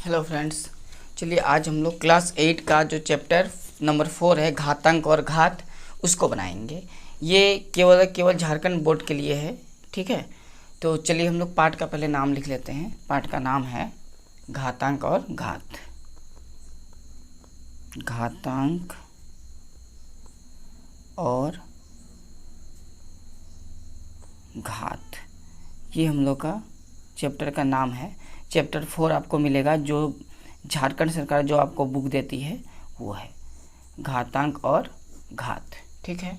Hello friends, चलिए आज हम लोग क्लास 8 का जो चैप्टर नंबर 4 है घातांक और घात उसको बनाएंगे। ये केवल झारखंड बोर्ड के लिए है, ठीक है। तो चलिए हम लोग पाठ का पहले नाम लिख लेते हैं। पाठ का नाम है घातांक और घात। घातांक और घात, ये हम लोग का चैप्टर का नाम है। चैप्टर 4 आपको मिलेगा, जो झारखंड सरकार जो आपको बुक देती है वो है घातांक और घात, ठीक है।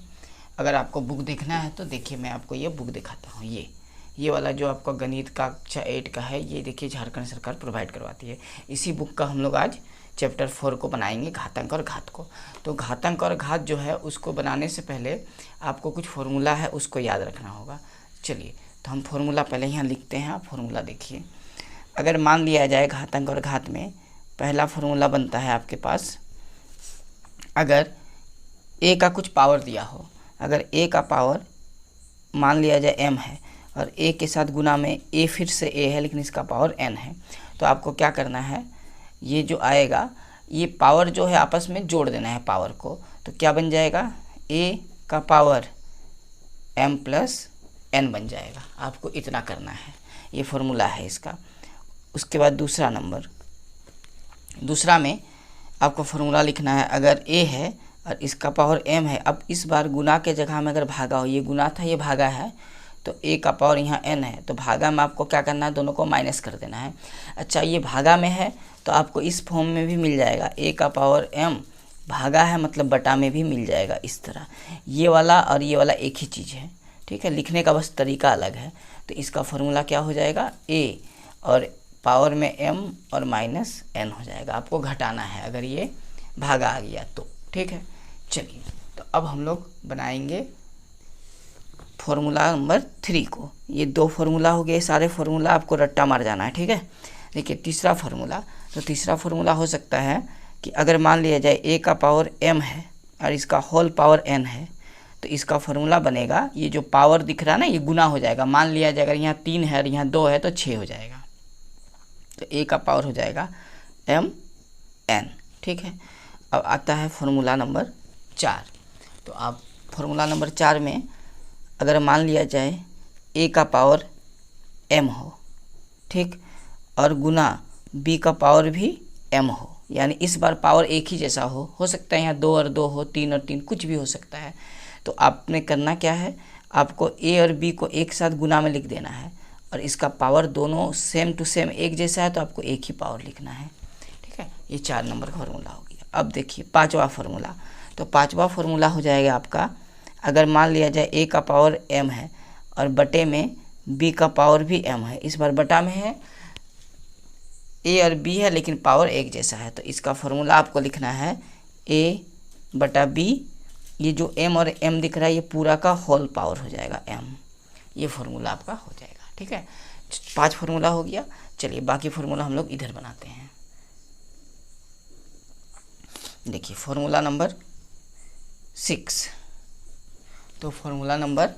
अगर आपको बुक देखना है तो देखिए मैं आपको ये बुक दिखाता हूँ। ये वाला जो आपका गणित का कक्षा 8 का है, ये देखिए झारखंड सरकार प्रोवाइड करवाती है। इसी बुक का हम लोग आज चैप्टर 4 को बनाएंगे, घातांक और घात को। तो घातांक और घात जो है उसको बनाने से पहले आपको कुछ फॉर्मूला है उसको याद रखना होगा। चलिए तो हम फॉर्मूला पहले यहाँ लिखते हैं। आप फॉर्मूला देखिए। अगर मान लिया जाए घातांक और घात में पहला फॉर्मूला बनता है आपके पास, अगर a का कुछ पावर दिया हो, अगर a का पावर मान लिया जाए m है और a के साथ गुना में a फिर से a है लेकिन इसका पावर n है, तो आपको क्या करना है, ये जो आएगा ये पावर जो है आपस में जोड़ देना है पावर को। तो क्या बन जाएगा, a का पावर m प्लस n बन जाएगा। आपको इतना करना है, ये फॉर्मूला है इसका। उसके बाद दूसरा में आपको फॉर्मूला लिखना है। अगर a है और इसका पावर m है, अब इस बार गुना के जगह में अगर भागा हो, ये गुना था ये भागा है, तो a का पावर यहाँ n है, तो भागा में आपको क्या करना है, दोनों को माइनस कर देना है। अच्छा, ये भागा में है तो आपको इस फॉर्म में भी मिल जाएगा, a का पावर m भागा है मतलब बटा में भी मिल जाएगा। इस तरह ये वाला और ये वाला एक ही चीज़ है, ठीक है। लिखने का बस तरीका अलग है। तो इसका फॉर्मूला क्या हो जाएगा, a और पावर में m और माइनस n हो जाएगा। आपको घटाना है अगर ये भागा आ गया तो, ठीक है। चलिए तो अब हम लोग बनाएंगे फॉर्मूला नंबर 3 को। ये 2 फार्मूला हो गए, सारे फार्मूला आपको रट्टा मार जाना है, ठीक है। देखिए तीसरा फार्मूला, तो तीसरा फार्मूला हो सकता है कि अगर मान लिया जाए a का पावर m है और इसका होल पावर n है, तो इसका फार्मूला बनेगा, ये जो पावर दिख रहा है ना ये गुना हो जाएगा। मान लिया जाए अगर यहाँ 3 है और यहाँ 2 है तो 6 हो जाएगा। तो a का पावर हो जाएगा m n, ठीक है। अब आता है फार्मूला नंबर 4। तो आप फार्मूला नंबर 4 में अगर मान लिया जाए a का पावर m हो, ठीक, और गुना b का पावर भी m हो, यानी इस बार पावर एक ही जैसा हो सकता है यहाँ 2 और 2 हो, 3 और 3, कुछ भी हो सकता है। तो आपने करना क्या है, आपको a और b को एक साथ गुना में लिख देना है और इसका पावर दोनों सेम टू सेम एक जैसा है तो आपको एक ही पावर लिखना है, ठीक है। ये 4 नंबर का फार्मूला हो गया। अब देखिए 5वां फार्मूला। तो 5वां फार्मूला हो जाएगा आपका, अगर मान लिया जाए a का पावर m है और बटे में b का पावर भी m है, इस बार बटा में है, a और b है लेकिन पावर एक जैसा है, तो इसका फार्मूला आपको लिखना है a बटा b। ये जो m और m दिख रहा है ये पूरा का होल पावर हो जाएगा m। ये फार्मूला आपका हो जाएगा, ठीक है। 5 फार्मूला हो गया। चलिए बाकी फार्मूला हम लोग इधर बनाते हैं। देखिए फार्मूला नंबर 6। तो फार्मूला नंबर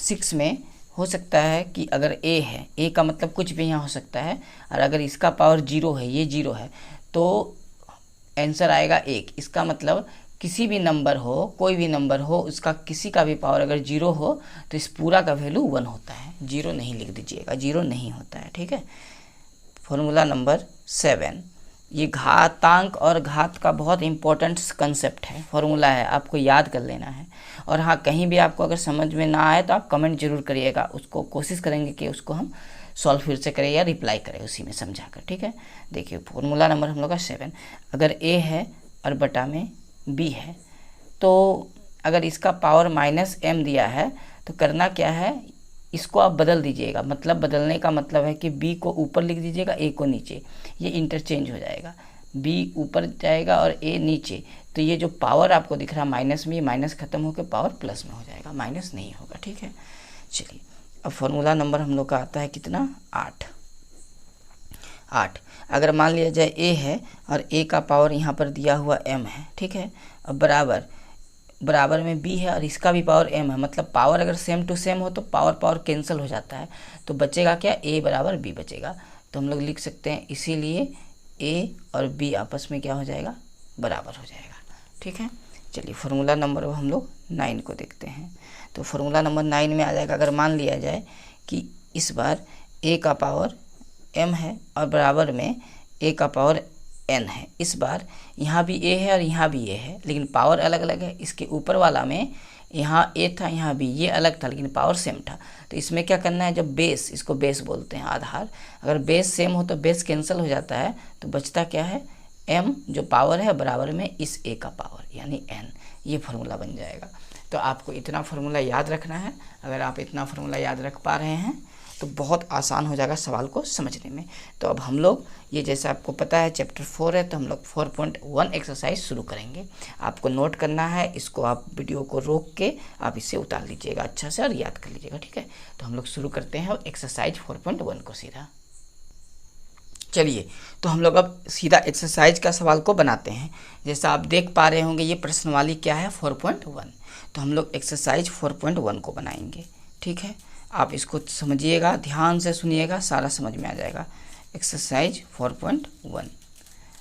6 में हो सकता है कि अगर a है, a का मतलब कुछ भी यहाँ हो सकता है, और अगर इसका पावर 0 है, ये 0 है, तो आंसर आएगा 1। इसका मतलब किसी भी नंबर हो, कोई भी नंबर हो, उसका किसी का भी पावर अगर 0 हो तो इस पूरा का वैल्यू 1 होता है। 0 नहीं लिख दीजिएगा, 0 नहीं होता है, ठीक है। फॉर्मूला नंबर 7, ये घातांक और घात का बहुत इंपॉर्टेंट कंसेप्ट है, फॉर्मूला है, आपको याद कर लेना है। और हाँ, कहीं भी आपको अगर समझ में ना आए तो आप कमेंट जरूर करिएगा, उसको कोशिश करेंगे कि उसको हम सॉल्व फिर से करें या रिप्लाई करें उसी में समझा कर, ठीक है। देखिए फॉर्मूला नंबर हम लोग का 7, अगर a है और बटा में b है, तो अगर इसका पावर माइनस m दिया है तो करना क्या है, इसको आप बदल दीजिएगा। मतलब बदलने का मतलब है कि b को ऊपर लिख दीजिएगा, a को नीचे, ये इंटरचेंज हो जाएगा। b ऊपर जाएगा और a नीचे, तो ये जो पावर आपको दिख रहा है माइनस में, ये माइनस खत्म होकर पावर प्लस में हो जाएगा, माइनस नहीं होगा, ठीक है। चलिए अब फॉर्मूला नंबर हम लोग का आता है कितना, 8। अगर मान लिया जाए a है और a का पावर यहाँ पर दिया हुआ m है, ठीक है। अब बराबर में b है और इसका भी पावर m है, मतलब पावर अगर सेम टू सेम हो तो पावर कैंसिल हो जाता है, तो बचेगा क्या, a बराबर b बचेगा। तो हम लोग लिख सकते हैं इसीलिए ए और बी आपस में क्या हो जाएगा, बराबर हो जाएगा। ठीक है, चलिए फार्मूला नंबर हम लोग 9 को देखते हैं। तो फार्मूला नंबर 9 में आ जाएगा, अगर मान लिया जाए कि इस बार a का पावर m है और बराबर में a का पावर n है। इस बार यहाँ भी a है और यहाँ भी a है, लेकिन पावर अलग अलग है। इसके ऊपर वाला में यहाँ a था, यहाँ भी ये अलग था, लेकिन पावर सेम था। तो इसमें क्या करना है, जब बेस, इसको बेस बोलते हैं आधार, अगर बेस सेम हो तो बेस कैंसिल हो जाता है, तो बचता क्या है, m जो पावर है बराबर में इस a का पावर यानी n। ये फार्मूला बन जाएगा। तो आपको इतना फार्मूला याद रखना है। अगर आप इतना फार्मूला याद रख पा रहे हैं तो बहुत आसान हो जाएगा सवाल को समझने में। तो अब हम लोग ये, जैसे आपको पता है चैप्टर 4 है, तो हम लोग 4.1 एक्सरसाइज शुरू करेंगे। आपको नोट करना है, इसको आप वीडियो को रोक के आप इसे उतार लीजिएगा अच्छा से और याद कर लीजिएगा। ठीक है, तो हम लोग शुरू करते हैं एक्सरसाइज 4.1 को सीधा। चलिए, तो हम लोग अब सीधा एक्सरसाइज का सवाल को बनाते हैं। जैसा आप देख पा रहे होंगे ये प्रश्नवाली क्या है, 4.1। तो हम लोग एक्सरसाइज 4.1 को बनाएंगे। ठीक है, आप इसको समझिएगा, ध्यान से सुनिएगा, सारा समझ में आ जाएगा। एक्सरसाइज 4.1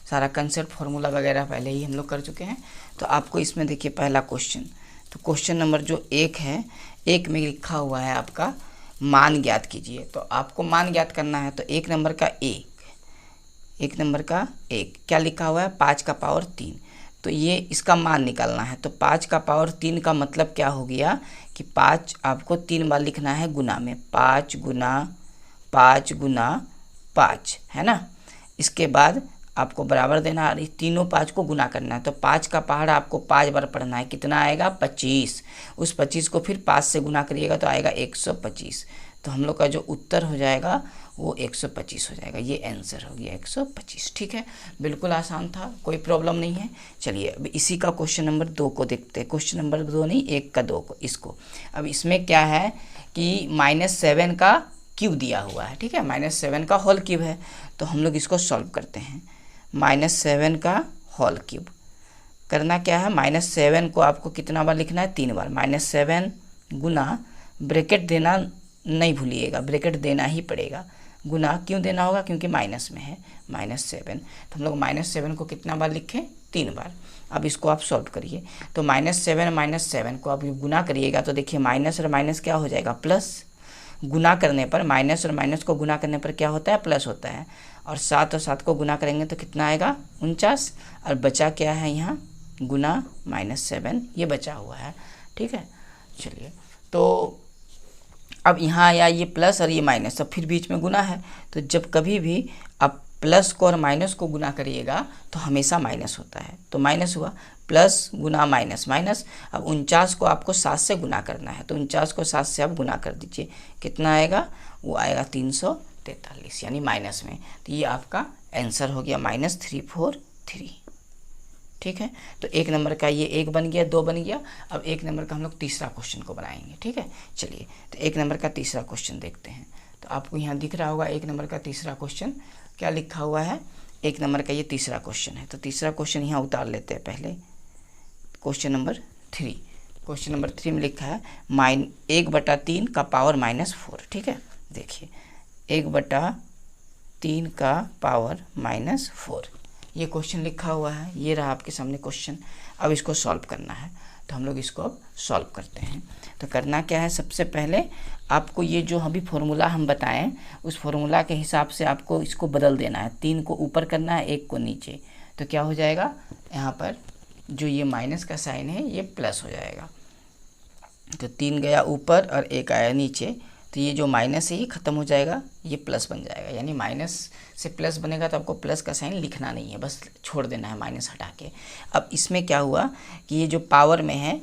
सारा कंसेप्ट फार्मूला वगैरह पहले ही हम लोग कर चुके हैं। तो आपको इसमें देखिए पहला क्वेश्चन, तो क्वेश्चन नंबर जो 1 है, 1 में लिखा हुआ है आपका मान ज्ञात कीजिए। तो आपको मान ज्ञात करना है, तो 1 नंबर का 1 नंबर का 1 क्या लिखा हुआ है, 5 का पावर 3। तो ये इसका मान निकालना है। तो 5 का पावर 3 का मतलब क्या हो गया कि 5 आपको 3 बार लिखना है गुना में, 5 गुना 5 गुना 5 है ना। इसके बाद आपको बराबर देना है, तीनों 5 को गुना करना है। तो 5 का पहाड़ा आपको 5 बार पढ़ना है, कितना आएगा, 25। उस 25 को फिर 5 से गुना करिएगा तो आएगा 125। तो हम लोग का जो उत्तर हो जाएगा वो 125 हो जाएगा। ये आंसर हो गया 125। ठीक है, बिल्कुल आसान था, कोई प्रॉब्लम नहीं है। चलिए अब इसी का क्वेश्चन नंबर 2 को देखते हैं। क्वेश्चन नंबर 2 नहीं, 1 का 2 को, इसको अब इसमें क्या है कि -7 का क्यूब दिया हुआ है। ठीक है, -7 का होल क्यूब है। तो हम लोग इसको सॉल्व करते हैं। -7 का होल क्यूब करना क्या है, -7 को आपको कितना बार लिखना है, 3 बार। -7 गुना, ब्रैकेट देना नहीं भूलिएगा, ब्रैकेट देना ही पड़ेगा। गुना क्यों देना होगा, क्योंकि माइनस में है -7। तो हम लोग -7 को कितना बार लिखें, 3 बार। अब इसको आप सॉल्व करिए। तो -7 को आप गुना करिएगा तो देखिए माइनस और माइनस क्या हो जाएगा, प्लस। गुना करने पर, माइनस और माइनस को गुना करने पर क्या होता है, प्लस होता है। और 7 और 7 को गुना करेंगे तो कितना आएगा, 49। और बचा क्या है यहाँ, गुना -7, ये बचा हुआ है। ठीक है, चलिए तो अब यहाँ आया ये प्लस और ये माइनस, अब फिर बीच में गुना है। तो जब कभी भी आप प्लस को और माइनस को गुना करिएगा तो हमेशा माइनस होता है। तो माइनस हुआ, प्लस गुना माइनस माइनस। अब 49 को आपको 7 से गुना करना है। तो 49 को 7 से आप गुना कर दीजिए, कितना आएगा, वो आएगा 343 यानी माइनस में। तो ये आपका आंसर हो गया -343। ठीक है, तो 1 नंबर का ये 1 बन गया, 2 बन गया। अब 1 नंबर का हम लोग तीसरा क्वेश्चन को बनाएंगे। ठीक है, चलिए तो 1 नंबर का तीसरा क्वेश्चन देखते हैं। तो आपको यहाँ दिख रहा होगा 1 नंबर का तीसरा क्वेश्चन क्या लिखा हुआ है, 1 नंबर का ये तीसरा क्वेश्चन है। तो तीसरा क्वेश्चन यहाँ उतार लेते हैं पहले। क्वेश्चन नंबर 3, क्वेश्चन नंबर 3 में लिखा है 1/3 का पावर -4। ठीक है, देखिए 1/3 का पावर -4, ये क्वेश्चन लिखा हुआ है। ये रहा आपके सामने क्वेश्चन। अब इसको सॉल्व करना है। तो हम लोग इसको अब सॉल्व करते हैं। तो करना क्या है, सबसे पहले आपको ये जो अभी फॉर्मूला हम बताएं उस फॉर्मूला के हिसाब से आपको इसको बदल देना है। 3 को ऊपर करना है, 1 को नीचे। तो क्या हो जाएगा, यहाँ पर जो ये माइनस का साइन है ये प्लस हो जाएगा। तो 3 गया ऊपर और 1 आया नीचे। तो ये जो माइनस है ये ख़त्म हो जाएगा, ये प्लस बन जाएगा। यानी माइनस से प्लस बनेगा तो आपको प्लस का साइन लिखना नहीं है, बस छोड़ देना है माइनस हटा के। अब इसमें क्या हुआ कि ये जो पावर में है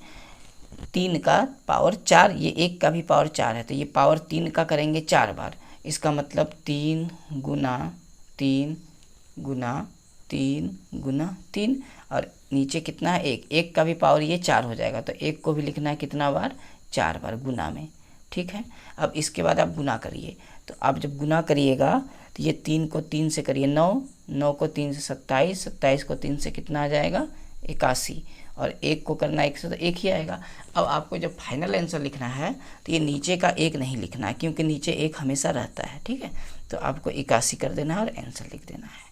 3 का पावर 4, ये 1 का भी पावर 4 है। तो ये पावर 3 का करेंगे 4 बार। इसका मतलब 3 गुना 3 गुना 3 गुना 3 और नीचे कितना है 1, 1 का भी पावर ये 4 हो जाएगा। तो 1 को भी लिखना है कितना बार, 4 बार गुना में। ठीक है, अब इसके बाद आप गुना करिए। तो आप जब गुना करिएगा तो ये 3 को 3 से करिए 9, 9 को 3 से 27, 27 को 3 से कितना आ जाएगा 81 और 1 को करना 1 से तो 1 ही आएगा। अब आपको जब फाइनल आंसर लिखना है तो ये नीचे का 1 नहीं लिखना है, क्योंकि नीचे 1 हमेशा रहता है। ठीक है, तो आपको 81 कर देना है और आंसर लिख देना है।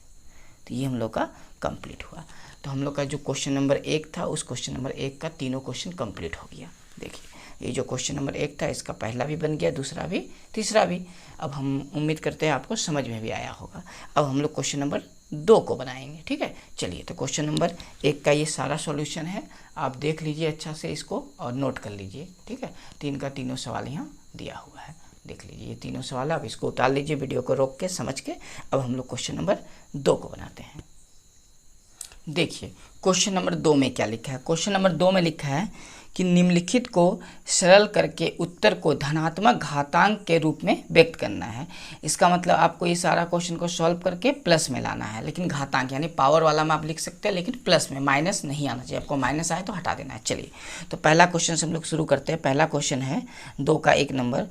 तो ये हम लोग का कंप्लीट हुआ। तो हम लोग का जो क्वेश्चन नंबर 1 था उस क्वेश्चन नंबर 1 का तीनों क्वेश्चन कंप्लीट हो गया। देखिए ये जो क्वेश्चन नंबर 1 था इसका पहला भी बन गया, दूसरा भी, तीसरा भी। अब हम उम्मीद करते हैं आपको समझ में भी आया होगा। अब हम लोग क्वेश्चन नंबर 2 को बनाएंगे, ठीक है। चलिए, तो क्वेश्चन नंबर 1 का ये सारा सॉल्यूशन है, आप देख लीजिए अच्छा से इसको और नोट कर लीजिए, ठीक है। 3 का तीनों सवाल यहाँ दिया हुआ है, देख लीजिए ये तीनों सवाल है। अब इसको उतार लीजिए वीडियो को रोक के, समझ के। अब हम लोग क्वेश्चन नंबर 2 को बनाते हैं। देखिए क्वेश्चन नंबर 2 में क्या लिखा है। क्वेश्चन नंबर 2 में लिखा है कि निम्नलिखित को सरल करके उत्तर को धनात्मक घातांक के रूप में व्यक्त करना है। इसका मतलब आपको ये सारा क्वेश्चन को सॉल्व करके प्लस में लाना है, लेकिन घातांक यानी पावर वाला में आप लिख सकते हैं, लेकिन प्लस में, माइनस नहीं आना चाहिए। आपको माइनस आए तो हटा देना है। चलिए, तो पहला क्वेश्चन से हम लोग शुरू करते हैं। पहला क्वेश्चन है 2 का 1 नंबर,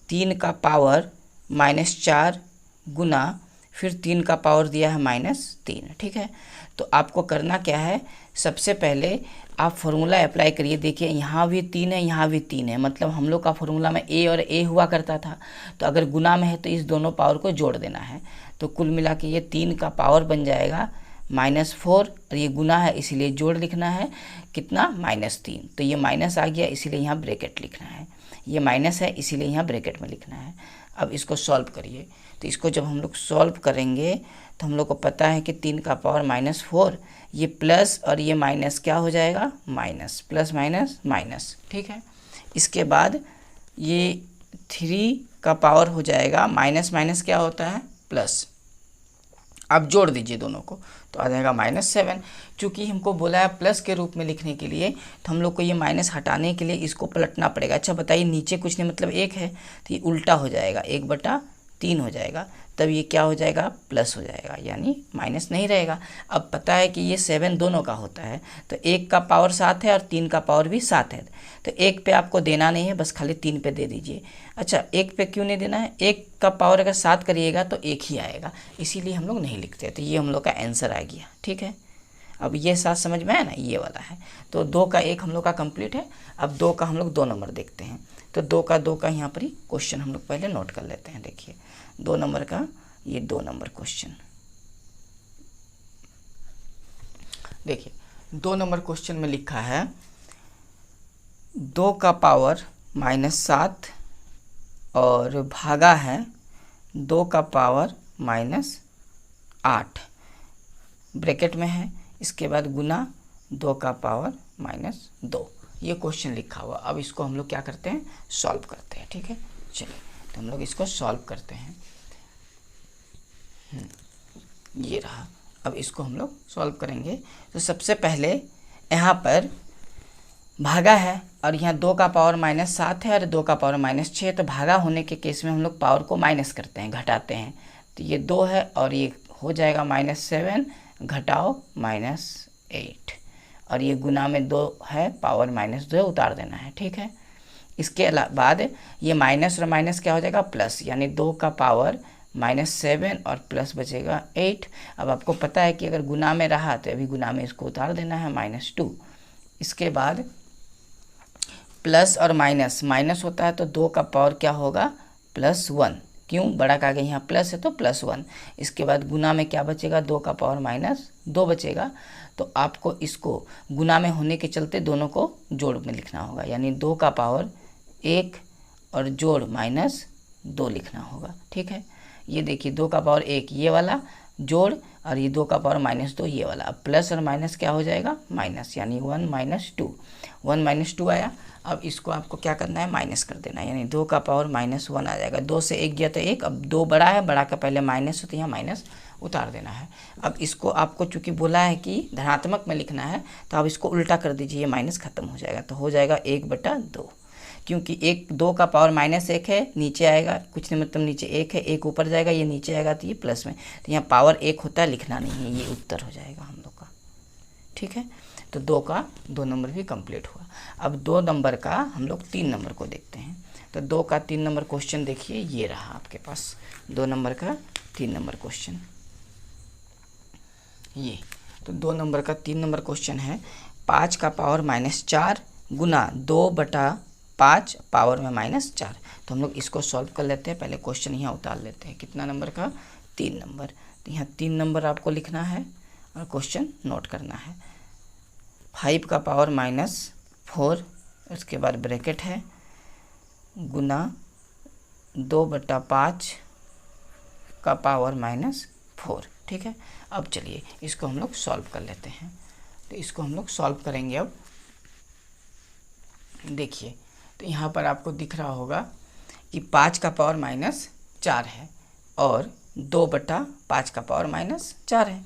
3 का पावर -4 गुना, फिर 3 का पावर दिया है -3, ठीक है। तो आपको करना क्या है, सबसे पहले आप फॉर्मूला अप्लाई करिए। देखिए यहाँ भी 3 है, यहाँ भी 3 है, मतलब हम लोग का फॉर्मूला में ए और ए हुआ करता था। तो अगर गुना में है तो इस दोनों पावर को जोड़ देना है। तो कुल मिला के ये 3 का पावर बन जाएगा -4, और ये गुना है इसीलिए जोड़ लिखना है, कितना, -3। तो ये माइनस आ गया इसीलिए यहाँ ब्रैकेट लिखना है, ये माइनस है इसीलिए यहाँ ब्रैकेट में लिखना है। अब इसको सॉल्व करिए। तो इसको जब हम लोग सॉल्व करेंगे तो हम लोग को पता है कि 3 का पावर -4, ये प्लस और ये माइनस क्या हो जाएगा, माइनस, प्लस माइनस माइनस, ठीक है। इसके बाद ये 3 का पावर हो जाएगा, माइनस माइनस क्या होता है, प्लस। आप जोड़ दीजिए दोनों को तो आ जाएगा -7। चूँकि हमको बोला है प्लस के रूप में लिखने के लिए, तो हम लोग को ये माइनस हटाने के लिए इसको पलटना पड़ेगा। अच्छा बताइए, नीचे कुछ नहीं मतलब 1 है तो ये उल्टा हो जाएगा, 1/3 हो जाएगा, तब ये क्या हो जाएगा, प्लस हो जाएगा, यानी माइनस नहीं रहेगा। अब पता है कि ये 7 दोनों का होता है, तो 1 का पावर 7 है और 3 का पावर भी 7 है। तो 1 पे आपको देना नहीं है, बस खाली 3 पे दे दीजिए। अच्छा 1 पे क्यों नहीं देना है, 1 का पावर अगर 7 करिएगा तो 1 ही आएगा, इसीलिए हम लोग नहीं लिखते। तो ये हम लोग का आंसर आ गया, ठीक है। अब ये साथ समझ में आया ना, ये वाला है। तो 2 का 1 हम लोग का कंप्लीट है। अब 2 का हम लोग 2 नंबर देखते हैं। तो 2 का यहाँ पर ही क्वेश्चन हम लोग पहले नोट कर लेते हैं। देखिए 2 नंबर का ये 2 नंबर क्वेश्चन, देखिए 2 नंबर क्वेश्चन में लिखा है 2 का पावर -7 और भागा है 2 का पावर -8, ब्रैकेट में है। इसके बाद गुना 2 का पावर -2, ये क्वेश्चन लिखा हुआ। अब इसको हम लोग क्या करते हैं, सॉल्व करते हैं, ठीक है। चलिए, तो हम लोग इसको सॉल्व करते हैं। ये रहा। अब इसको हम लोग सॉल्व करेंगे। तो सबसे पहले यहाँ पर भागा है और यहाँ 2 का पावर -7 है और 2 का पावर -6, तो भागा होने के केस में हम लोग पावर को माइनस करते हैं, घटाते हैं। तो ये 2 है और ये हो जाएगा -7 घटाओ -8, और ये गुना में 2 है, पावर -2 है, उतार देना है, ठीक है। इसके बाद ये माइनस और माइनस क्या हो जाएगा, प्लस, यानी 2 का पावर -7 और प्लस बचेगा 8। अब आपको पता है कि अगर गुना में रहा तो अभी गुना में इसको उतार देना है, -2। इसके बाद प्लस और माइनस, माइनस होता है तो 2 का पावर क्या होगा, +1, क्यों, बड़ा का आगे यहाँ प्लस है तो +1। इसके बाद गुना में क्या बचेगा, 2 का पावर -2 बचेगा। तो आपको इसको गुना में होने के चलते दोनों को जोड़ में लिखना होगा, यानी 2 का पावर 1 और जोड़ -2 लिखना होगा, ठीक है। ये देखिए 2 का पावर 1 ये वाला जोड़, और ये 2 का पावर -2 ये वाला। अब प्लस और माइनस क्या हो जाएगा, माइनस, यानी 1 - 2, 1 - 2 आया। अब इसको आपको क्या करना है, माइनस कर देना है, यानी 2 का पावर -1 आ जाएगा। 2 से 1 गया तो 1, अब 2 बड़ा है, बड़ा का पहले माइनस होता है, यहाँ माइनस उतार देना है। अब इसको आपको चूंकि बोला है कि धनात्मक में लिखना है, तो आप इसको उल्टा कर दीजिए, ये माइनस खत्म हो जाएगा, तो हो जाएगा 1/2, क्योंकि 2 का पावर -1 है, नीचे आएगा, कुछ नहीं मतलब नीचे 1 है, 1 ऊपर जाएगा, ये नीचे आएगा तो ये प्लस में, तो यहाँ पावर 1 होता है, लिखना नहीं है, ये उत्तर हो जाएगा हम लोग का, ठीक है। तो 2 का 2 नंबर भी कंप्लीट हुआ। अब 2 नंबर का हम लोग 3 नंबर को देखते हैं। तो 2 का 3 नंबर क्वेश्चन देखिए, ये रहा आपके पास 2 नंबर का 3 नंबर क्वेश्चन, ये। तो 2 नंबर का 3 नंबर क्वेश्चन है 5 का पावर -4 गुना 2/5 पावर में -4। तो हम लोग इसको सॉल्व कर लेते हैं। पहले क्वेश्चन यहाँ उतार लेते हैं। कितना नंबर का, 3 नंबर। तो यहाँ 3 नंबर आपको लिखना है और क्वेश्चन नोट करना है। 5 का पावर -4, उसके बाद ब्रैकेट है, गुना 2/5 का पावर -4। ठीक है, अब चलिए इसको हम लोग सॉल्व कर लेते हैं। तो इसको हम लोग सॉल्व करेंगे। अब देखिए, तो यहाँ पर आपको दिख रहा होगा कि 5 का पावर -4 है और 2/5 का पावर -4 है।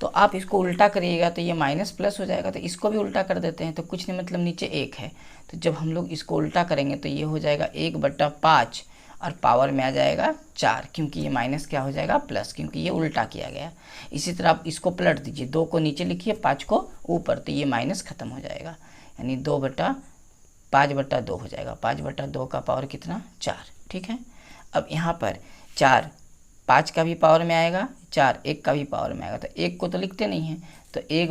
तो आप इसको उल्टा करिएगा तो ये माइनस प्लस हो जाएगा। तो इसको भी उल्टा कर देते हैं, तो कुछ नहीं मतलब नीचे 1 है। तो जब हम लोग इसको उल्टा करेंगे तो ये हो जाएगा 1/5 और पावर में आ जाएगा 4, क्योंकि ये माइनस क्या हो जाएगा प्लस, क्योंकि ये उल्टा किया गया। इसी तरह आप इसको पलट दीजिए, 2 को नीचे लिखिए, 5 को ऊपर, तो ये माइनस खत्म हो जाएगा, यानी 5/2 हो जाएगा। 5/2 का पावर कितना 4। ठीक है, अब यहाँ पर 4 5 का भी पावर में आएगा, 4 1 का भी पावर में आएगा। तो 1 को तो लिखते नहीं हैं, तो 1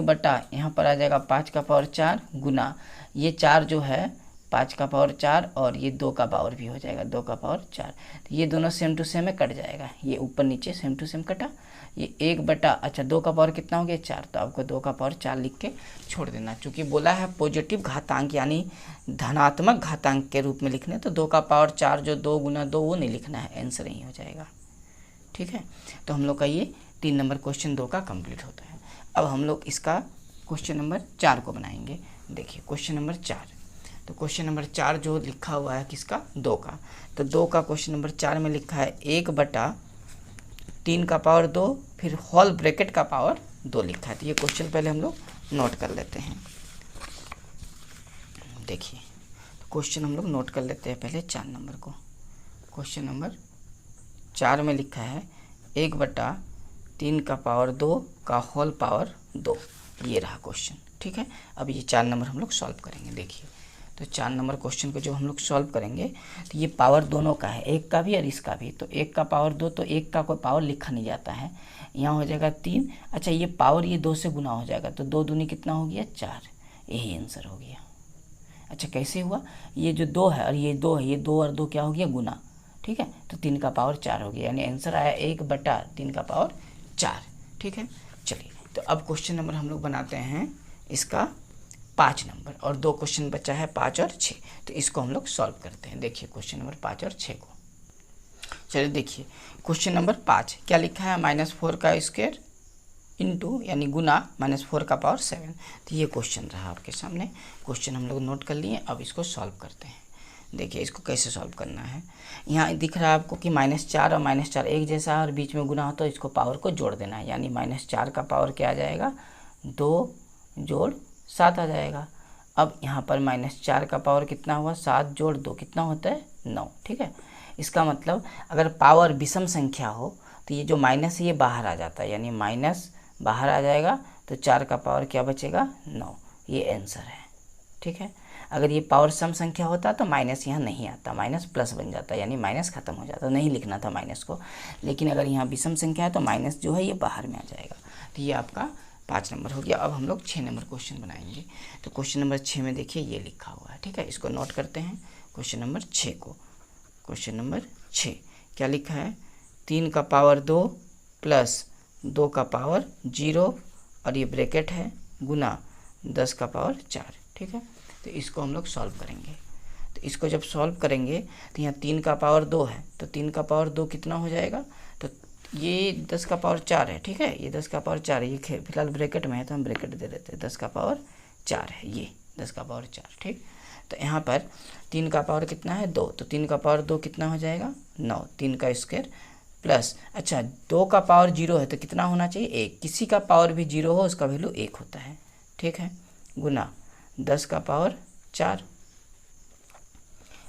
यहाँ पर आ जाएगा 5 का पावर 4 गुना ये 4 जो है 5 का पावर 4 और ये 2 का पावर भी हो जाएगा 2 का पावर 4। तो ये दोनों सेम टू सेम में कट जाएगा, ये ऊपर नीचे सेम टू सेम कटा। ये 2 का पावर कितना हो गया 4, तो आपको 2 का पावर 4 लिख के छोड़ देना। चूँकि बोला है पॉजिटिव घातांक यानी धनात्मक घातांक के रूप में लिखने, तो 2 का पावर 4 जो 2 गुना 2 वो नहीं लिखना है, आंसर ही हो जाएगा। ठीक है, तो हम लोग का ये 3 नंबर क्वेश्चन 2 का कंप्लीट होता है। अब हम लोग इसका क्वेश्चन नंबर 4 को बनाएंगे। देखिए क्वेश्चन नंबर 4, तो क्वेश्चन नंबर 4 जो लिखा हुआ है किसका 2 का, तो 2 का क्वेश्चन नंबर 4 में लिखा है 1/3 का पावर 2 फिर होल ब्रैकेट का पावर 2 लिखा है। तो ये क्वेश्चन पहले हम लोग नोट कर लेते हैं। देखिए तो क्वेश्चन हम लोग नोट कर लेते हैं पहले 4 नंबर को। क्वेश्चन नंबर 4 में लिखा है 1/3 का पावर 2 का होल पावर 2, ये रहा क्वेश्चन। ठीक है, अब ये 4 नंबर हम लोग सॉल्व करेंगे। देखिए तो 4 नंबर क्वेश्चन को जब हम लोग सॉल्व करेंगे तो ये पावर दोनों का है, एक का भी और इसका भी। तो 1 का पावर 2, तो 1 का कोई पावर लिखा नहीं जाता है, यहाँ हो जाएगा 3। अच्छा ये पावर ये 2 से गुना हो जाएगा, तो 2 दूनी कितना हो गया 4, यही आंसर हो गया। अच्छा कैसे हुआ, ये जो 2 है और ये 2 है, ये 2 और 2 क्या हो गया गुना। ठीक है, तो 3 का पावर 4 हो गया, यानी आंसर आया 1/3 का पावर 4। ठीक है, चलिए तो अब क्वेश्चन नंबर हम लोग बनाते हैं इसका 5 नंबर, और 2 क्वेश्चन बचा है 5 और 6, तो इसको हम लोग सॉल्व करते हैं। देखिए क्वेश्चन नंबर 5 और 6 को, चलिए देखिए क्वेश्चन नंबर 5 क्या लिखा है, -4 का स्क्वायर इंटू यानी गुना -4 का पावर 7। तो ये क्वेश्चन रहा आपके सामने, क्वेश्चन हम लोग नोट कर लिए। अब इसको सॉल्व करते हैं। देखिए इसको कैसे सॉल्व करना है, यहाँ दिख रहा है आपको कि -4 और -4 एक जैसा है और बीच में गुना हो, तो इसको पावर को जोड़ देना है, यानी -4 का पावर क्या आ जाएगा 2 जोड़ 7 आ जाएगा। अब यहाँ पर -4 का पावर कितना हुआ 7 जोड़ 2 कितना होता है 9। ठीक है, इसका मतलब अगर पावर विषम संख्या हो तो ये जो माइनस है ये बाहर आ जाता है, यानी माइनस बाहर आ जाएगा, तो 4 का पावर क्या बचेगा 9, ये आंसर है। ठीक है, अगर ये पावर सम संख्या होता तो माइनस यहाँ नहीं आता, माइनस प्लस बन जाता, यानी माइनस खत्म हो जाता, नहीं लिखना था माइनस को। लेकिन अगर यहाँ विषम संख्या है तो माइनस जो है ये बाहर में आ जाएगा। तो ये आपका 5 नंबर हो गया। अब हम लोग 6 नंबर क्वेश्चन बनाएंगे। तो क्वेश्चन नंबर 6 में देखिए ये लिखा हुआ है। ठीक है, इसको नोट करते हैं क्वेश्चन नंबर 6 को। क्वेश्चन नंबर 6 क्या लिखा है, 3 का पावर 2 प्लस 2 का पावर 0 और ये ब्रैकेट है गुना 10 का पावर 4। ठीक है, तो इसको हम लोग सॉल्व करेंगे। तो इसको जब सॉल्व करेंगे तो यहाँ 3 का पावर 2 है, तो 3 का पावर 2 कितना हो जाएगा, तो ये 10 का पावर 4 है। ठीक है, ये 10 का पावर 4 है, ये फिलहाल ब्रैकेट में है तो हम ब्रैकेट दे देते हैं, 10 का पावर 4 है, ये 10 का पावर 4। ठीक, तो यहाँ पर 3 का पावर कितना है 2, तो 3 का पावर 2 कितना हो जाएगा 9, 3 का स्क्वायर प्लस, अच्छा 2 का पावर 0 है तो कितना होना चाहिए 1, किसी का पावर भी 0 हो उसका वैल्यू 1 होता है। ठीक है, गुना 10 का पावर 4,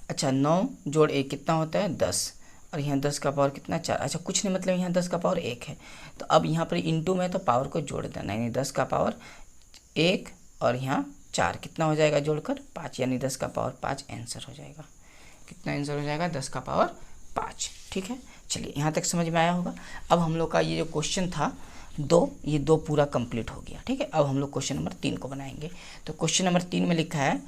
अच्छा 9 जोड़ 1 कितना होता है 10, और यहाँ 10 का पावर कितना 4, अच्छा कुछ नहीं मतलब यहाँ 10 का पावर 1 है, तो अब यहाँ पर इंटू में तो पावर को जोड़ देना, यानी 10 का पावर 1 और यहाँ 4 कितना हो जाएगा जोड़कर 5, यानी 10 का पावर 5 आंसर हो जाएगा। कितना आंसर हो जाएगा 10 का पावर 5। ठीक है, चलिए यहाँ तक समझ में आया होगा। अब हम लोग का ये जो क्वेश्चन था 2, ये 2 पूरा कंप्लीट हो गया। ठीक है, अब हम लोग क्वेश्चन नंबर 3 को बनाएंगे। तो क्वेश्चन नंबर 3 में लिखा है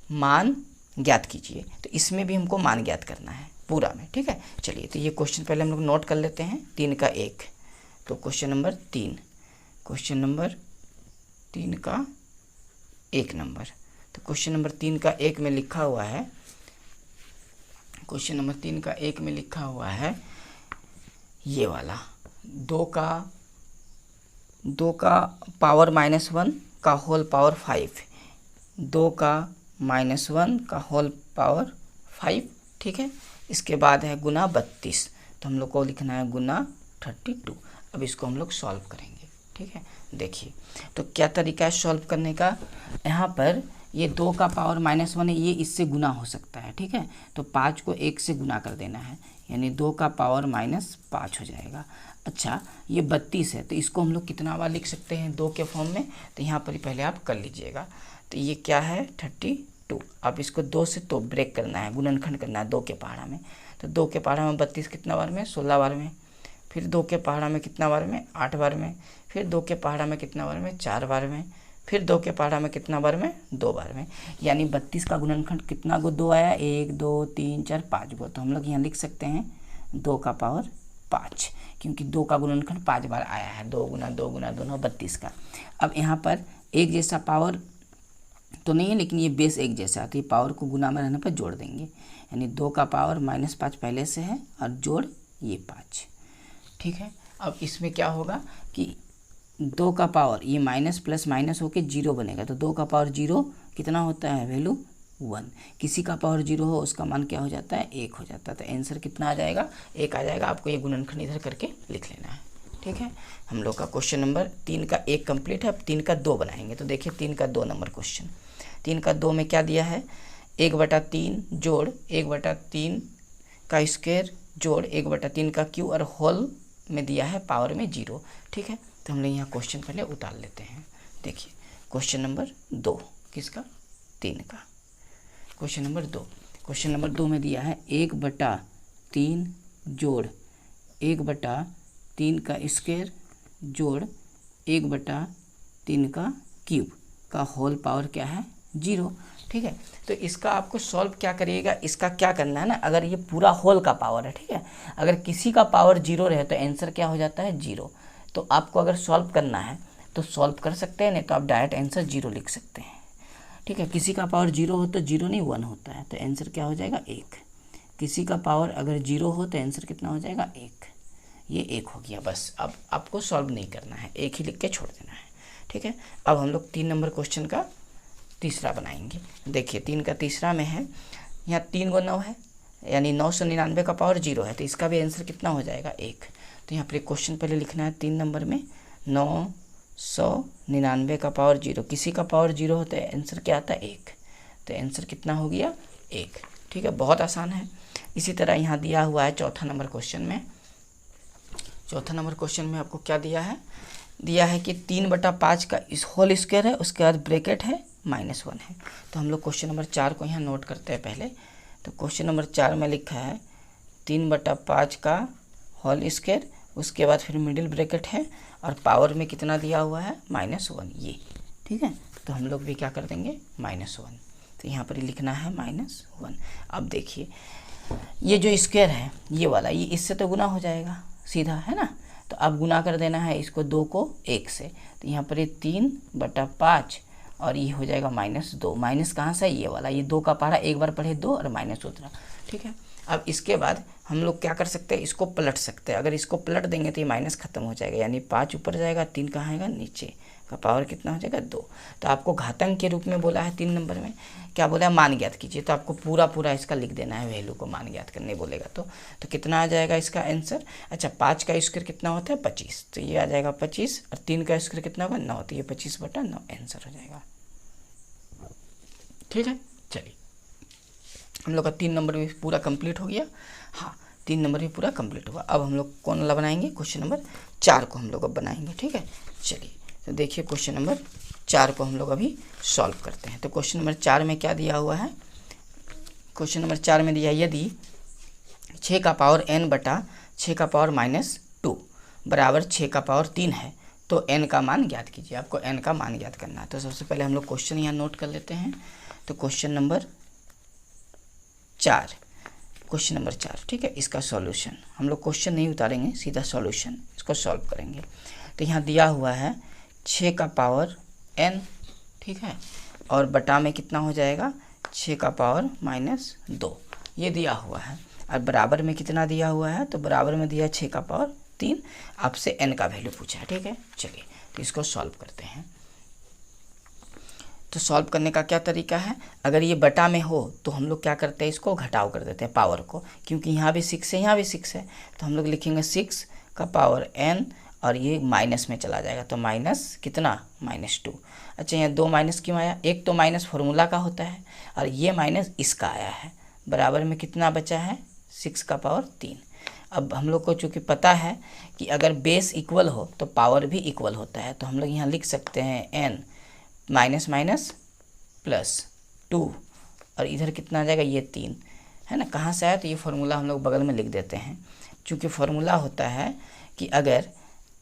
मान ज्ञात कीजिए, तो इसमें भी हमको मान ज्ञात करना है। पूरा में, ठीक है। चलिए तो ये क्वेश्चन पहले हम लोग नोट कर लेते हैं, 3 का 1। तो क्वेश्चन नंबर 3 का 1 नंबर। तो क्वेश्चन नंबर 3 का 1 में लिखा हुआ है, क्वेश्चन नंबर 3 का 1 में लिखा हुआ है ये वाला, 2 का पावर -1 का होल पावर 5, 2 का -1 का होल पावर 5, ठीक है। इसके बाद है गुना 32, तो हम लोग को लिखना है गुना 32। अब इसको हम लोग सॉल्व करेंगे, ठीक है। देखिए तो क्या तरीका है सॉल्व करने का। यहाँ पर ये 2 का पावर -1 है, ये इससे गुना हो सकता है, ठीक है। तो 5 को 1 से गुना कर देना है, यानी 2 का पावर -5 हो जाएगा। अच्छा ये 32 है, तो इसको हम लोग कितना बार लिख सकते हैं 2 के फॉर्म में, तो यहाँ पर पहले आप कर लीजिएगा। तो ये क्या है 32। अब इसको 2 से तो ब्रेक करना है, गुणनखंड करना है 2 के पहाड़ा में। तो 2 के पहाड़ा में 32 कितना बार में 16 बार में, फिर 2 के पहाड़ा में कितना बार में 8 बार में, फिर 2 के पहाड़ा में कितना बार में 4 बार में, फिर 2 के पहाड़ा में कितना बार में 2 बार में। यानी 32 का गुणनखंड कितना गो 2 आया, 1 2 3 4 5 गो। तो हम लोग यहाँ लिख सकते हैं 2 का पावर 5, क्योंकि 2 का गुणनखंड 5 बार आया है, 2 गुना 2 गुना 2 32 का। अब यहाँ पर एक जैसा पावर तो नहीं है, लेकिन ये बेस एक जैसा है, तो ये पावर को गुना में रहने पर जोड़ देंगे, यानी 2 का पावर -5 पहले से है और जोड़ ये 5, ठीक है। अब इसमें क्या होगा कि 2 का पावर ये माइनस प्लस माइनस होके 0 बनेगा, तो 2 का पावर 0 कितना होता है वैल्यू 1। किसी का पावर 0 हो उसका मान क्या हो जाता है 1 हो जाता है। तो आंसर कितना आ जाएगा 1 आ जाएगा। आपको ये गुणनखंड इधर करके लिख लेना है, ठीक है। हम लोग का क्वेश्चन नंबर 3 का 1 कंप्लीट है। अब 3 का 2 बनाएंगे। तो देखिए 3 का 2 नंबर क्वेश्चन, 3 का 2 में क्या दिया है 1/3 जोड़ 1/3 का स्क्वायर जोड़ 1/3 का क्यूब और होल में दिया है पावर में 0, ठीक है। तो हम लोग यहाँ क्वेश्चन पहले उतार लेते हैं। देखिए क्वेश्चन नंबर 2 किसका 3 का, क्वेश्चन नंबर 2, क्वेश्चन नंबर 2 में दिया है 1/3 जोड़ 1/3 का स्क्वायर जोड़ 1/3 का क्यूब का होल पावर क्या है 0, ठीक है। तो इसका आपको सॉल्व क्या करिएगा, इसका क्या करना है ना, अगर ये पूरा होल का पावर है, ठीक है, अगर किसी का पावर 0 रहे तो आंसर क्या हो जाता है 0। तो आपको अगर सॉल्व करना है तो सॉल्व कर सकते हैं, नहीं तो आप डायरेक्ट आंसर 0 लिख सकते हैं, ठीक है। किसी का पावर 0 हो तो 0 नहीं 1 होता है, तो आंसर क्या हो जाएगा 1। किसी का पावर अगर 0 हो तो आंसर कितना हो जाएगा 1, ये 1 हो गया। बस अब आपको सॉल्व नहीं करना है, 1 ही लिख के छोड़ देना है, ठीक है। अब हम लोग 3 नंबर क्वेश्चन का तीसरा बनाएंगे। देखिए 3 का तीसरा में है, यहाँ 3 गो 9 है, यानी 999 का पावर 0 है, तो इसका भी आंसर कितना हो जाएगा 1। तो यहाँ पर क्वेश्चन पहले लिखना है 3 नंबर में 999 का पावर 0, किसी का पावर 0 होता है आंसर क्या आता है 1, तो आंसर कितना हो गया 1, ठीक है। बहुत आसान है। इसी तरह यहाँ दिया हुआ है चौथा नंबर क्वेश्चन में, चौथा नंबर क्वेश्चन में आपको क्या दिया है कि 3/5 का इस होल स्क्वायर है, उसके बाद ब्रैकेट है -1 है। तो हम लोग क्वेश्चन नंबर 4 को यहाँ नोट करते हैं पहले। तो क्वेश्चन नंबर 4 में लिखा है 3/5 का होल स्क्वायर, उसके बाद फिर मिडिल ब्रैकेट है और पावर में कितना दिया हुआ है -1, ये, ठीक है। तो हम लोग भी क्या कर देंगे -1, तो यहाँ पर लिखना है -1। अब देखिए ये जो स्क्वायर है ये वाला, ये इससे तो गुना हो जाएगा सीधा, है ना। तो अब गुना कर देना है इसको 2 को 1 से, तो यहाँ पर ये 3/5 और ये हो जाएगा -2। माइनस कहाँ से, ये वाला, ये 2 का पहाड़ा एक बार पढ़े 2 और माइनस उतरा, ठीक है। अब इसके बाद हम लोग क्या कर सकते हैं, इसको पलट सकते हैं। अगर इसको पलट देंगे तो ये माइनस खत्म हो जाएगा, यानी 5 ऊपर जाएगा, 3 कहाँ आएगा नीचे, का पावर कितना हो जाएगा 2। तो आपको घातांक के रूप में बोला है 3 नंबर में, क्या बोला है मान ज्ञात कीजिए, तो आपको पूरा इसका लिख देना है, वैल्यू को मान ज्ञात करने बोलेगा तो कितना आ जाएगा इसका आंसर। अच्छा 5 का स्क्वायर कितना होता है 25, तो ये आ जाएगा 25, और 3 का स्क्वायर कितना होगा 9, तो ये 25/9 आंसर हो जाएगा, ठीक है। चलिए हम लोग का 3 नंबर भी पूरा कंप्लीट हो गया। हाँ 3 नंबर भी पूरा कंप्लीट होगा। अब हम लोग कौन वाला बनाएंगे, क्वेश्चन नंबर 4 को हम लोग अब बनाएंगे, ठीक है। चलिए तो देखिए क्वेश्चन नंबर 4 को हम लोग अभी सॉल्व करते हैं। तो क्वेश्चन नंबर 4 में क्या दिया हुआ है, क्वेश्चन नंबर 4 में दिया है यदि 6 का पावर n/6 का पावर -2 बराबर 6 का पावर 3 है तो n का मान ज्ञात कीजिए। आपको n का मान ज्ञात करना है। तो सबसे पहले हम लोग क्वेश्चन यहाँ नोट कर लेते हैं। तो क्वेश्चन नंबर 4 क्वेश्चन नंबर 4, ठीक है। इसका सॉल्यूशन हम लोग क्वेश्चन नहीं उतारेंगे, सीधा सॉल्यूशन इसको सॉल्व करेंगे। तो यहाँ दिया हुआ है 6 का पावर n, ठीक है, और बटा में कितना हो जाएगा 6 का पावर -2, ये दिया हुआ है। और बराबर में कितना दिया हुआ है, तो बराबर में दिया 6 का पावर 3, आपसे n का वैल्यू पूछा है, ठीक है। चलिए तो इसको सॉल्व करते हैं। तो सॉल्व करने का क्या तरीका है, अगर ये बटा में हो तो हम लोग क्या करते हैं, इसको घटाव कर देते हैं पावर को, क्योंकि यहाँ भी 6 है यहाँ भी 6 है, तो हम लोग लिखेंगे 6 का पावर n, और ये माइनस में चला जाएगा, तो माइनस कितना -2। अच्छा, यहाँ 2 माइनस क्यों आया, एक तो माइनस फॉर्मूला का होता है और ये माइनस इसका आया है। बराबर में कितना बचा है 6 का पावर 3। अब हम लोग को चूँकि पता है कि अगर बेस इक्वल हो तो पावर भी इक्वल होता है, तो हम लोग यहाँ लिख सकते हैं n माइनस माइनस प्लस 2, और इधर कितना आ जाएगा ये 3 है ना। कहाँ से आया, तो ये फार्मूला हम लोग बगल में लिख देते हैं। चूँकि फार्मूला होता है कि अगर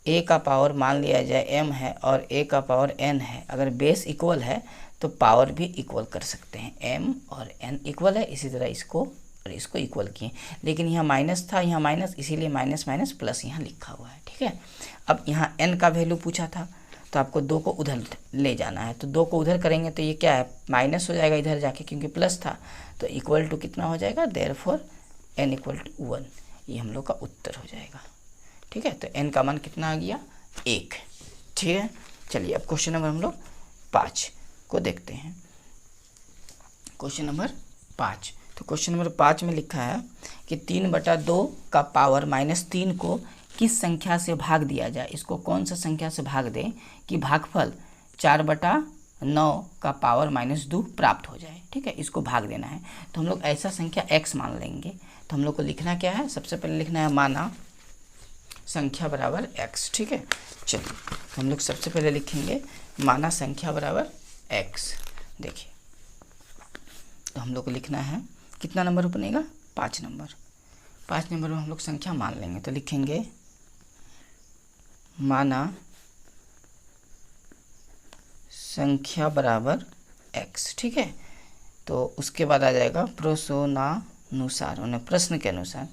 a का पावर मान लिया जाए m है और a का पावर n है, अगर बेस इक्वल है तो पावर भी इक्वल कर सकते हैं। m और n इक्वल है, इसी तरह इसको और इसको इक्वल किए, लेकिन यहाँ माइनस था यहाँ माइनस, इसीलिए माइनस माइनस प्लस यहाँ लिखा हुआ है, ठीक है। अब यहाँ n का वैल्यू पूछा था तो आपको 2 को उधर ले जाना है, तो 2 को उधर करेंगे तो ये क्या है माइनस हो जाएगा इधर जाके, क्योंकि प्लस था, तो इक्वल टू कितना हो जाएगा, देयरफॉर n इक्वल टू 1, ये हम लोग का उत्तर हो जाएगा, ठीक है। तो n का मान कितना आ गया 1, ठीक है। चलिए अब क्वेश्चन नंबर हम लोग 5 को देखते हैं। क्वेश्चन नंबर 5, तो क्वेश्चन नंबर 5 में लिखा है कि 3/2 का पावर -3 को किस संख्या से भाग दिया जाए। इसको कौन सा संख्या से भाग दें कि भागफल 4/9 का पावर -2 प्राप्त हो जाए, ठीक है। इसको भाग देना है, तो हम लोग ऐसा संख्या x मान लेंगे। तो हम लोग को लिखना क्या है, सबसे पहले लिखना है माना संख्या बराबर x, ठीक है। चलिए तो हम लोग सबसे पहले लिखेंगे माना संख्या बराबर x। देखिए तो हम लोग को लिखना है कितना नंबर बनेगा 5 नंबर। 5 नंबर में हम लोग संख्या मान लेंगे, तो लिखेंगे माना संख्या बराबर x, ठीक है। तो उसके बाद आ जाएगा प्रश्नानुसार, उन्हें प्रश्न के अनुसार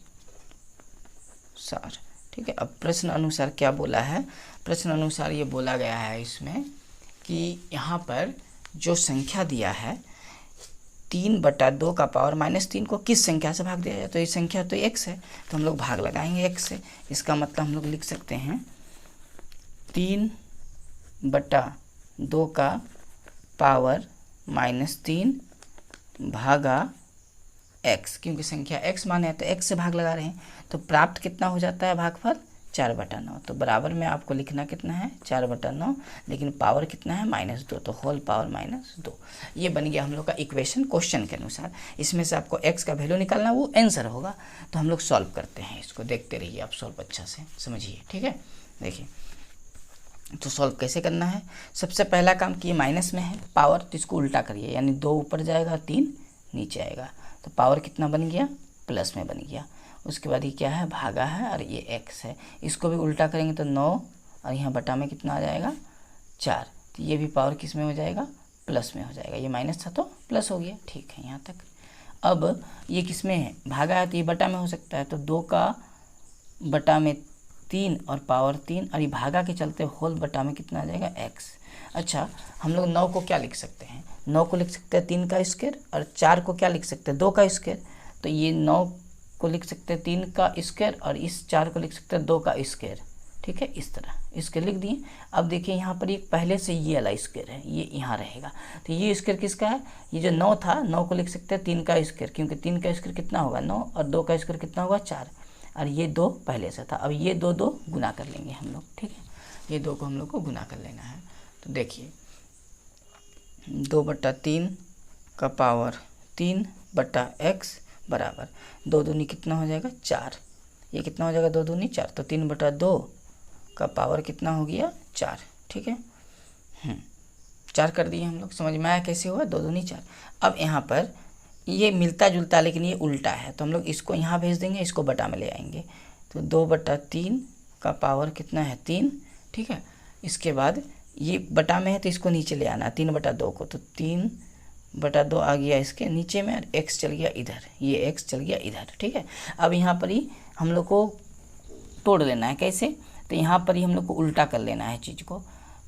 ठीक है। अब प्रश्न अनुसार क्या बोला है, प्रश्न अनुसार ये बोला गया है इसमें कि यहाँ पर जो संख्या दिया है 3/2 का पावर -3 को किस संख्या से भाग दिया जाए, तो ये संख्या तो x है, तो हम लोग भाग लगाएंगे x से। इसका मतलब हम लोग लिख सकते हैं 3/2 का पावर -3 भागा x, क्योंकि संख्या x माने है तो x से भाग लगा रहे हैं, तो प्राप्त कितना हो जाता है भागफल 4/9। तो बराबर में आपको लिखना कितना है 4/9, लेकिन पावर कितना है -2, तो होल पावर -2। ये बन गया हम लोग का इक्वेशन क्वेश्चन के अनुसार। इसमें से आपको x का वैल्यू निकालना, वो आंसर होगा। तो हम लोग सॉल्व करते हैं, इसको देखते रहिए आप, सॉल्व अच्छा से समझिए, ठीक है। देखिए तो सॉल्व कैसे करना है, सबसे पहला काम कि ये माइनस में है पावर, तो इसको उल्टा करिए, यानी 2 ऊपर जाएगा 3 नीचे आएगा, तो पावर कितना बन गया प्लस में बन गया। उसके बाद ये क्या है भागा है और ये x है, इसको भी उल्टा करेंगे तो 9 और यहाँ बटा में कितना आ जाएगा 4, तो ये भी पावर किस में हो जाएगा प्लस में हो जाएगा। ये माइनस था तो प्लस हो गया, ठीक है यहाँ तक। अब ये किस में है भागा है, तो ये बटा में हो सकता है, तो 2 का बटा में 3 और पावर 3, और ये भागा के चलते होल बटा में कितना आ जाएगा x। अच्छा हम लोग 9 को क्या लिख सकते हैं, 9 को लिख सकते हैं 3 का स्क्वायर, और 4 को क्या लिख सकते हैं 2 का स्क्वायर। तो ये 9 को लिख सकते हैं 3 का स्क्वायर और इस 4 को लिख सकते हैं 2 का स्क्वायर, ठीक है। इस तरह इसके लिख दिए। अब देखिए यहाँ पर एक पहले से ये वाला स्क्वायर है, ये यहाँ रहेगा, तो ये स्क्वायर किसका है, ये जो 9 था 9 को लिख सकते हैं 3 का स्क्वायर, क्योंकि 3 का स्क्वायर कितना होगा 9 और 2 का स्क्वायर कितना होगा 4, और ये 2 पहले से था। अब ये 2 गुना कर लेंगे हम लोग, ठीक है। ये 2 को हम लोग को गुना कर लेना है। तो देखिए 2/3 का पावर 3/x बराबर 2 दूनी कितना हो जाएगा 4, ये कितना हो जाएगा 2 दूनी 4, तो 3/2 का पावर कितना हो गया 4, ठीक है। 4 कर दिए हम लोग, समझ में आया कैसे हुआ 2 दूनी 4। अब यहाँ पर ये मिलता जुलता लेकिन ये उल्टा है, तो हम लोग इसको यहाँ भेज देंगे, इसको बटा में ले आएंगे, तो 2/3 का पावर कितना है 3, ठीक है। इसके बाद ये बटा में है तो इसको नीचे ले आना 3/2 को, तो 3 बटा 2 आ गया इसके नीचे में और x चल गया इधर, ये x चल गया इधर, ठीक है। अब यहाँ पर ही हम लोग को तोड़ लेना है, कैसे, तो यहाँ पर ही हम लोग को उल्टा कर लेना है चीज़ को।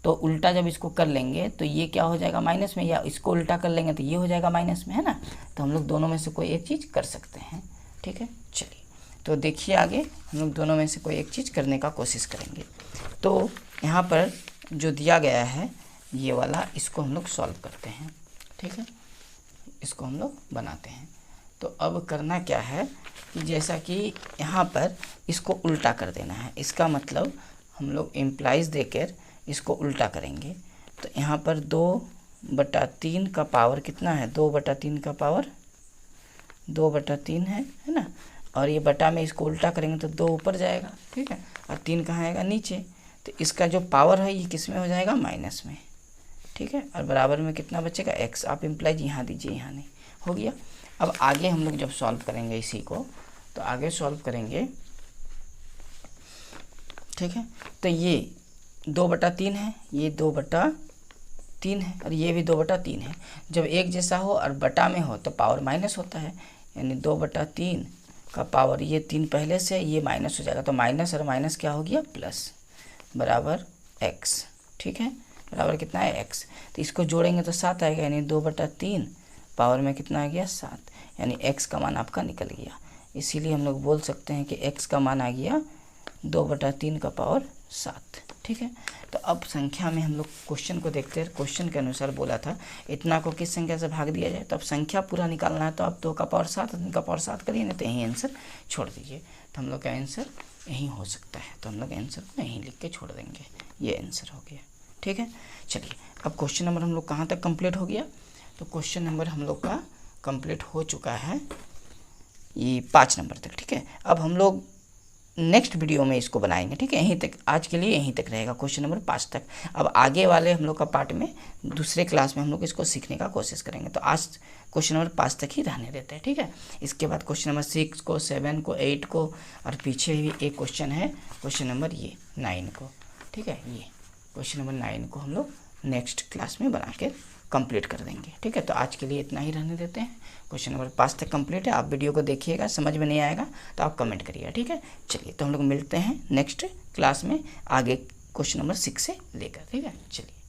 तो उल्टा जब इसको कर लेंगे तो ये क्या हो जाएगा माइनस में, या इसको उल्टा कर लेंगे तो ये हो जाएगा माइनस में, है ना। तो हम लोग दोनों में से कोई एक चीज़ कर सकते हैं, ठीक है। चलिए तो देखिए आगे हम लोग दोनों में से कोई एक चीज़ करने का कोशिश करेंगे। तो यहाँ पर जो दिया गया है ये वाला, इसको हम लोग सॉल्व करते हैं, ठीक है, इसको हम लोग बनाते हैं। तो अब करना क्या है कि जैसा कि यहाँ पर इसको उल्टा कर देना है, इसका मतलब हम लोग इम्प्लाइज देकर इसको उल्टा करेंगे। तो यहाँ पर 2/3 का पावर कितना है, 2/3 का पावर 2/3 है ना। और ये बटा में इसको उल्टा करेंगे तो 2 ऊपर जाएगा, ठीक है, और 3 कहाँ आएगा नीचे। तो इसका जो पावर है ये किस में हो जाएगा, माइनस में, ठीक है। और बराबर में कितना बचेगा, x। आप इम्प्लाइज यहाँ दीजिए, यहाँ नहीं, हो गया। अब आगे हम लोग जब सॉल्व करेंगे इसी को, तो आगे सॉल्व करेंगे, ठीक है। तो ये 2/3 है, ये 2/3 है, और ये भी 2/3 है। जब एक जैसा हो और बटा में हो तो पावर माइनस होता है, यानी 2/3 का पावर ये 3 पहले से, ये माइनस हो जाएगा। तो माइनस और माइनस क्या हो गया, प्लस, बराबर x, ठीक है, बराबर कितना है x। तो इसको जोड़ेंगे तो 7 आएगा, यानी 2/3 पावर में कितना आ गया, 7, यानी x का मान आपका निकल गया। इसीलिए हम लोग बोल सकते हैं कि x का मान आ गया 2/3 का पावर 7, ठीक है। तो अब संख्या में हम लोग क्वेश्चन को देखते हैं। क्वेश्चन के अनुसार बोला था इतना को किस संख्या से भाग दिया जाए। तो अब संख्या पूरा निकालना है, तो आप 2 का पावर 7 3 का पावर 7 करिए, नहीं तो यही आंसर छोड़ दीजिए। तो हम लोग का आंसर यही हो सकता है, तो हम लोग आंसर को यहीं लिख के छोड़ देंगे, ये आंसर हो गया, ठीक है। चलिए अब क्वेश्चन नंबर हम लोग कहाँ तक कंप्लीट हो गया, तो क्वेश्चन नंबर हम लोग का कंप्लीट हो चुका है ये 5 नंबर तक, ठीक है। अब हम लोग नेक्स्ट वीडियो में इसको बनाएंगे, ठीक है। यहीं तक आज के लिए यहीं तक रहेगा, क्वेश्चन नंबर 5 तक। अब आगे वाले हम लोग का पार्ट में दूसरे क्लास में हम लोग इसको सीखने का कोशिश करेंगे। तो आज क्वेश्चन नंबर 5 तक ही रहने देते हैं, ठीक है। इसके बाद क्वेश्चन नंबर 6 को, 7 को, 8 को, और पीछे भी एक क्वेश्चन है क्वेश्चन नंबर ये 9 को, ठीक है। ये क्वेश्चन नंबर 9 को हम लोग नेक्स्ट क्लास में बना के कंप्लीट कर देंगे, ठीक है। तो आज के लिए इतना ही रहने देते हैं। क्वेश्चन नंबर 5 तक कंप्लीट है। आप वीडियो को देखिएगा, समझ में नहीं आएगा तो आप कमेंट करिएगा, ठीक है। चलिए तो हम लोग मिलते हैं नेक्स्ट क्लास में आगे क्वेश्चन नंबर 6 से लेकर, ठीक है। चलिए।